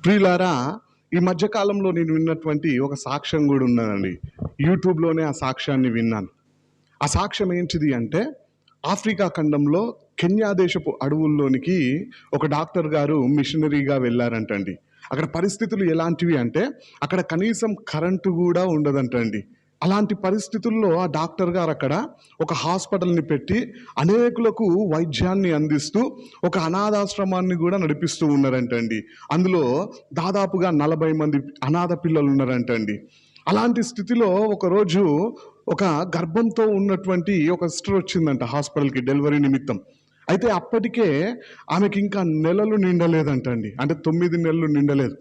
ప్రియులారా, ఈ మధ్య కాలంలో నేను విన్నటువంటి ఒక సాక్ష్యం కూడా ఉన్నదండి. యూట్యూబ్‌లోనే ఆ సాక్ష్యాన్ని విన్నాను. ఆ సాక్ష్యం ఏంటిది అంటే, ఆఫ్రికా ఖండంలో కెన్యా దేశపు అడవుల్లోనికి ఒక డాక్టర్ గారు మిషనరీగా వెళ్లారంటండి. అక్కడ పరిస్థితులు ఎలాంటివి అంటే, అక్కడ కనీసం కరెంటు కూడా ఉండదంటండి. అలాంటి పరిస్థితుల్లో ఆ డాక్టర్ గారు అక్కడ ఒక హాస్పిటల్‌ని పెట్టి అనేకులకు వైద్యాన్ని అందిస్తూ ఒక అనాథాశ్రమాన్ని కూడా నడిపిస్తూ ఉన్నారంటండి. అందులో దాదాపుగా 40 మంది అనాథ పిల్లలు ఉన్నారంటండి. అలాంటి స్థితిలో ఒకరోజు ఒక గర్భంతో ఉన్నటువంటి ఒక సిస్టర్ వచ్చిందంట హాస్పిటల్‌కి డెలివరీ నిమిత్తం. అయితే అప్పటికే ఆమెకి ఇంకా నెలలు నిండలేదంటండి. అంటే 9 నెలలు నిండలేదు.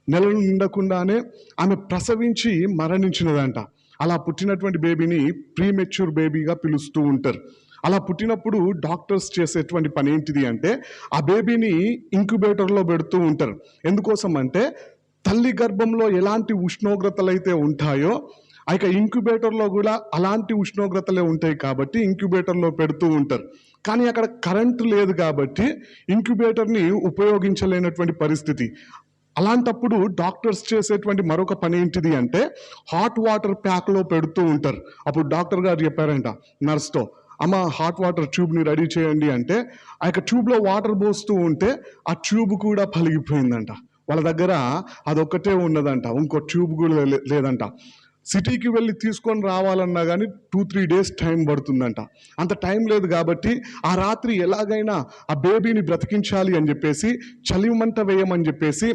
నెలలు నిండకుండానే ఆమె ప్రసవించి మరణించినదంట. అలా పుట్టినటువంటి బేబీని ప్రీమెచ్యూర్ బేబీగా పిలుస్తూ ఉంటారు. అలా పుట్టినప్పుడు డాక్టర్స్ చేసేటువంటి పని ఏంటిది అంటే, ఆ బేబీని ఇంక్యుబేటర్‌లో పెడుతూ ఉంటారు. ఎందుకోసం అంటే, తల్లి గర్భంలో ఎలాంటి ఉష్ణోగ్రతలైతే ఉంటాయో, ఆ యొక్క ఇంక్యుబేటర్‌లో కూడా అలాంటి ఉష్ణోగ్రతలే ఉంటాయి కాబట్టి ఇంక్యుబేటర్‌లో పెడుతూ ఉంటారు. కానీ అక్కడ కరెంట్ లేదు కాబట్టి ఇంక్యుబేటర్‌ని ఉపయోగించలేనటువంటి పరిస్థితి. అలాంటప్పుడు డాక్టర్స్ చేసేటువంటి మరొక పని ఏంటిది అంటే, హాట్ వాటర్ ప్యాక్‌లో పెడుతూ ఉంటారు. అప్పుడు డాక్టర్ గారు చెప్పారంట నర్స్‌తో, "అమ్మ, హాట్ వాటర్ ట్యూబ్‌ని రెడీ చేయండి" అంటే, ఆ యొక్క ట్యూబ్‌లో వాటర్ పోస్తూ ఉంటే ఆ ట్యూబ్ కూడా పలిగిపోయిందంట. వాళ్ళ దగ్గర అదొక్కటే ఉన్నదంట. ఇంకో ట్యూబ్ కూడా లేదంట. సిటీకి వెళ్ళి తీసుకొని రావాలన్నా కానీ 2-3 డేస్ టైం పడుతుందంట. అంత టైం లేదు కాబట్టి ఆ రాత్రి ఎలాగైనా ఆ బేబీని బ్రతికించాలి అని చెప్పేసి, చలిమంట వేయమని చెప్పేసి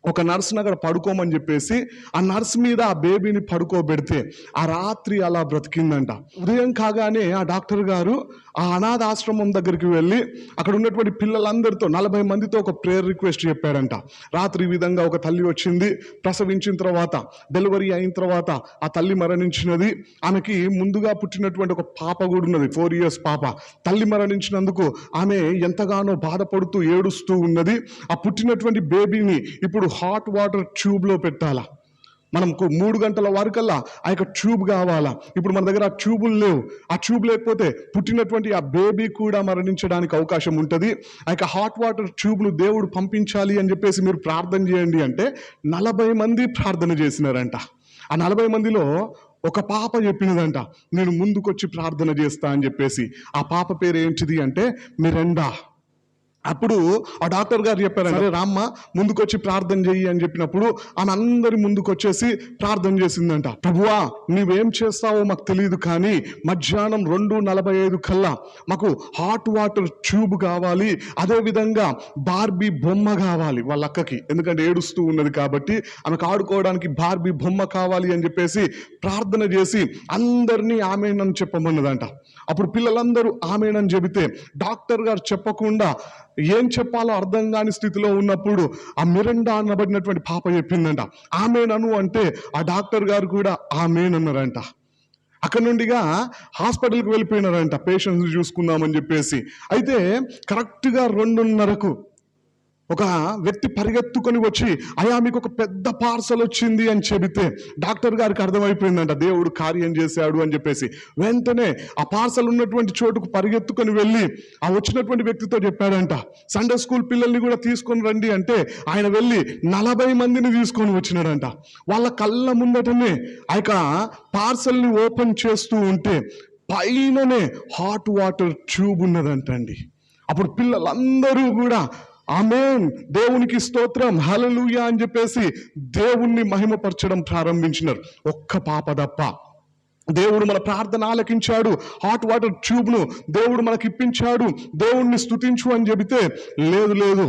ఒక నర్స్‌ని అక్కడ పడుకోమని చెప్పేసి ఆ నర్స్ మీద ఆ బేబీని పడుకోబెడితే ఆ రాత్రి అలా బ్రతికిందంట. ఉదయం కాగానే ఆ డాక్టర్ గారు ఆ అనాథ ఆశ్రమం దగ్గరికి వెళ్ళి అక్కడ ఉన్నటువంటి పిల్లలందరితో 40 మందితో ఒక ప్రేయర్ రిక్వెస్ట్ చెప్పాడంట. రాత్రి ఈ విధంగా ఒక తల్లి వచ్చింది, ప్రసవించిన తర్వాత డెలివరీ అయిన తర్వాత ఆ తల్లి మరణించినది. ఆమెకి ముందుగా పుట్టినటువంటి ఒక పాప కూడా ఉన్నది, 4 ఇయర్స్ పాప. తల్లి మరణించినందుకు ఆమె ఎంతగానో బాధపడుతూ ఏడుస్తూ ఉన్నది. ఆ పుట్టినటువంటి బేబీని ఇప్పుడు హాట్ వాటర్ ట్యూబ్‌లో పెట్టాలా, మనకు 3 గంటల వరకల్లా ఆ యొక్క ట్యూబ్ కావాలా. ఇప్పుడు మన దగ్గర ఆ ట్యూబులు లేవు. ఆ ట్యూబ్ లేకపోతే పుట్టినటువంటి ఆ బేబీ కూడా మరణించడానికి అవకాశం ఉంటుంది. ఆ యొక్క హాట్ వాటర్ ట్యూబ్‌ను దేవుడు పంపించాలి అని చెప్పేసి మీరు ప్రార్థన చేయండి అంటే 40 మంది ప్రార్థన చేసినారంట. ఆ 40 మందిలో ఒక పాప చెప్పినదంట, నేను ముందుకొచ్చి ప్రార్థన చేస్తా అని చెప్పేసి. ఆ పాప పేరు ఏంటిది అంటే మిరండా. అప్పుడు ఆ డాక్టర్ గారు చెప్పారంట, "సరే రామ్మ, ముందుకొచ్చి ప్రార్థన చెయ్యి" అని చెప్పినప్పుడు ఆమె అందరి ముందుకొచ్చేసి ప్రార్థన చేసిందంట. "ప్రభువా, నువ్వేం చేస్తావో మాకు తెలియదు, కానీ మధ్యాహ్నం 2:45 కల్లా మాకు హాట్ వాటర్ ట్యూబ్ కావాలి, అదే విధంగా బార్బీ బొమ్మ కావాలి వాళ్ళ అక్కకి, ఎందుకంటే ఏడుస్తూ ఉన్నది కాబట్టి ఆమెకు ఆడుకోవడానికి బార్బీ బొమ్మ కావాలి" అని చెప్పేసి ప్రార్థన చేసి అందరినీ ఆమేనని చెప్పమన్నదంట. అప్పుడు పిల్లలందరూ ఆమేనని చెబితే డాక్టర్ గారు చెప్పకుండా ఏం చెప్పాలో అర్థం కాని స్థితిలో ఉన్నప్పుడు ఆ మిరండా అనబడినటువంటి పాప చెప్పిందంట, ఆమేనను అంటే ఆ డాక్టర్ గారు కూడా ఆమేనన్నారంట. అక్కడ నుండిగా హాస్పిటల్కి వెళ్ళిపోయినారంట పేషెంట్స్ చూసుకుందామని చెప్పేసి. అయితే కరెక్ట్గా 2:30కు ఒక వ్యక్తి పరిగెత్తుకొని వచ్చి, అయ్యా మీకు ఒక పెద్ద పార్సల్ వచ్చింది అని చెబితే డాక్టర్ గారికి అర్థమైపోయిందంట దేవుడు కార్యం చేశాడు అని చెప్పేసి. వెంటనే ఆ పార్సల్ ఉన్నటువంటి చోటుకు పరిగెత్తుకొని వెళ్ళి ఆ వచ్చినటువంటి వ్యక్తితో చెప్పాడంట, సండే స్కూల్ పిల్లల్ని కూడా తీసుకొని రండి అంటే ఆయన వెళ్ళి 40 మందిని తీసుకొని వచ్చినాడంట. వాళ్ళ కళ్ళ ముందటనే ఆ యొక్క పార్సల్ని ఓపెన్ చేస్తూ ఉంటే పైననే హాట్ వాటర్ ట్యూబ్ ఉన్నదంటండి. అప్పుడు పిల్లలందరూ కూడా ఆమేన్, దేవునికి స్తోత్రం, హల్లెలూయా అని చెప్పేసి దేవుణ్ణి మహిమపరచడం ప్రారంభించినారు. ఒక్క పాప తప్ప. దేవుడు మన ప్రార్థన ఆలకించాడు, హాట్ వాటర్ ట్యూబ్ను దేవుడు మనకి ఇప్పించాడు, దేవుణ్ణి స్తుతించు అని చెబితే లేదు లేదు,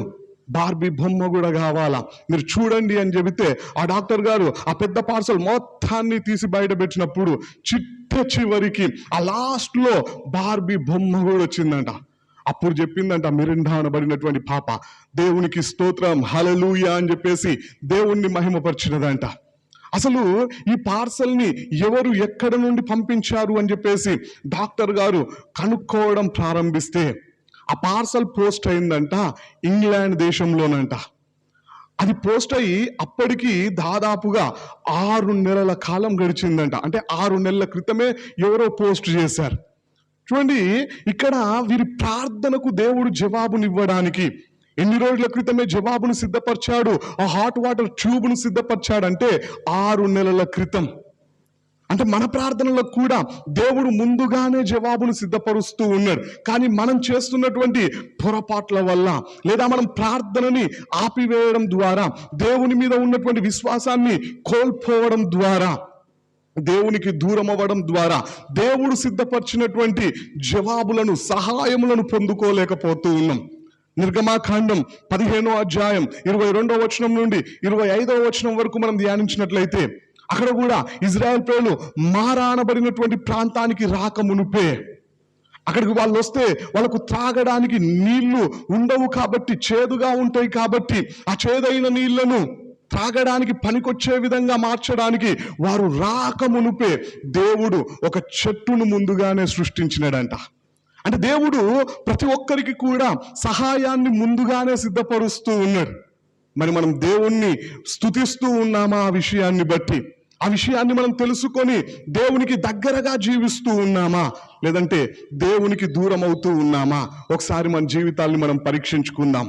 బార్బీ బొమ్మ కూడా కావాలా, మీరు చూడండి అని చెబితే ఆ డాక్టర్ గారు ఆ పెద్ద పార్సల్ మొత్తాన్ని తీసి బయట పెట్టినప్పుడు చివరికి ఆ లాస్ట్లో బార్బీ బొమ్మ కూడా వచ్చిందంట. అప్పుడు చెప్పిందంట మిరిండా అనబడినటువంటి పాప, దేవునికి స్తోత్రం, హల్లెలూయా అని చెప్పేసి దేవుణ్ణి మహిమపరిచినదంట. అసలు ఈ పార్సల్ని ఎవరు ఎక్కడ నుండి పంపించారు అని చెప్పేసి డాక్టర్ గారు కనుక్కోవడం ప్రారంభిస్తే ఆ పార్సల్ పోస్ట్ అయిందంట ఇంగ్లాండ్ దేశంలోనంట. అది పోస్ట్ అయ్యి అప్పటికి దాదాపుగా 6 నెలల కాలం గడిచిందంట. అంటే 6 నెలల క్రితమే ఎవరో పోస్ట్ చేశారు. చూడండి, ఇక్కడ వీరి ప్రార్థనకు దేవుడు జవాబునివ్వడానికి ఎన్ని రోజుల క్రితమే జవాబును సిద్ధపరిచాడు, ఆ హాట్ వాటర్ ట్యూబ్ను సిద్ధపరిచాడంటే 6 నెలల క్రితం. అంటే మన ప్రార్థనలకు కూడా దేవుడు ముందుగానే జవాబును సిద్ధపరుస్తూ ఉన్నాడు. కానీ మనం చేస్తున్నటువంటి పొరపాట్ల వల్ల, లేదా మనం ప్రార్థనని ఆపివేయడం ద్వారా, దేవుని మీద ఉన్నటువంటి విశ్వాసాన్ని కోల్పోవడం ద్వారా, దేవునికి దూరం అవ్వడం ద్వారా దేవుడు సిద్ధపరిచినటువంటి జవాబులను, సహాయములను పొందుకోలేకపోతూ ఉన్నాం. నిర్గమాకాండం 15వ అధ్యాయం 22వ వచనం నుండి 25వ వచనం వరకు మనం ధ్యానించినట్లయితే, అక్కడ కూడా ఇజ్రాయెల్ ప్రజలు మారా అనబడినటువంటి ప్రాంతానికి రాక మునుపే, అక్కడికి వాళ్ళు వస్తే వాళ్ళకు త్రాగడానికి నీళ్లు ఉండవు కాబట్టి, చేదుగా ఉంటాయి కాబట్టి, ఆ చేదైన నీళ్లను త్రాగడానికి పనికొచ్చే విధంగా మార్చడానికి వారు రాక మునుపే దేవుడు ఒక చెట్టును ముందుగానే సృష్టించినాడంట. అంటే దేవుడు ప్రతి ఒక్కరికి కూడా సహాయాన్ని ముందుగానే సిద్ధపరుస్తూ ఉన్నాడు. మరి మనం దేవుణ్ణి స్తుతిస్తూ ఉన్నామా? ఆ విషయాన్ని బట్టి, ఆ విషయాన్ని మనం తెలుసుకొని దేవునికి దగ్గరగా జీవిస్తూ ఉన్నామా, లేదంటే దేవునికి దూరం అవుతూ ఉన్నామా? ఒకసారి మన జీవితాన్ని మనం పరీక్షించుకుందాం.